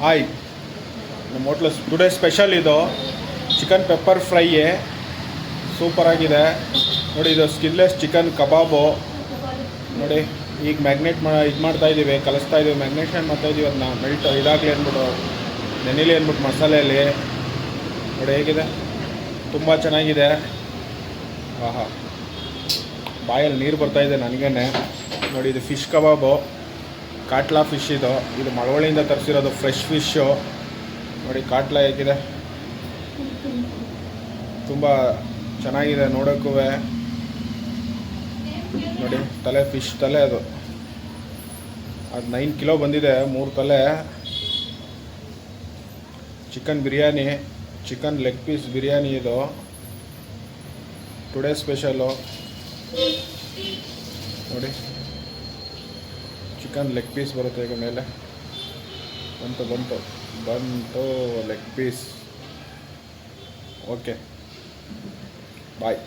Hi, ನಮ್ಮ hotel today special ಇದು chicken pepper fry ಸೂಪರಾಗಿದೆ ನೋಡಿ. ಇದು ಸ್ಕಿನ್ಲೆಸ್ ಚಿಕನ್ ಕಬಾಬು ನೋಡಿ. ಈಗ ಮ್ಯಾಗ್ನೇಟ್ ಇದು ಮಾಡ್ತಾಯಿದ್ದೀವಿ, ಕಲಿಸ್ತಾ ಇದ್ದೀವಿ, ಮ್ಯಾಗ್ನೇಷನ್ ಮಾಡ್ತಾಯಿದ್ದೀವಿ. ಅದನ್ನ ಮೆಲ್ಟ್ ಇದಾಗಲಿ ಅಂದ್ಬಿಟ್ಟು ನೆನೆಲಿ ಅಂದ್ಬಿಟ್ಟು ಮಸಾಲೆಯಲ್ಲಿ ನೋಡಿ ಹೇಗಿದೆ, ತುಂಬ ಚೆನ್ನಾಗಿದೆ. ಆಹಾ, ಬಾಯಲ್ಲಿ ನೀರು ಬರ್ತಾಯಿದೆ ನನಗೇನೆ ನೋಡಿ. ಇದು ಫಿಶ್ ಕಬಾಬು, ಕಾಟ್ಲಾ ಫಿಶ್ ಇದು ಮಳವಳ್ಳಿಯಿಂದ ತರಿಸಿರೋದು ಫ್ರೆಶ್ ಫಿಶ್ಶು ನೋಡಿ. ಕಾಟ್ಲಾ ಹೇಗಿದೆ, ತುಂಬ ಚೆನ್ನಾಗಿದೆ ನೋಡೋಕ್ಕೂ ನೋಡಿ. ತಲೆ ಫಿಶ್ ತಲೆ ಅದು 9 ಕಿಲೋ ಬಂದಿದೆ, 3 ತಲೆ. Chicken biryani, chicken leg piece biryani ಇದು ಟುಡೇ ಸ್ಪೆಷಲು ನೋಡಿ. ಚಿಕನ್ ಲೆಗ್ ಪೀಸ್ ಬರುತ್ತೆ ಈಗ ಮೇಲೆ, ಬಂತು ಲೆಗ್ ಪೀಸ್. ಓಕೆ, ಬಾಯ್.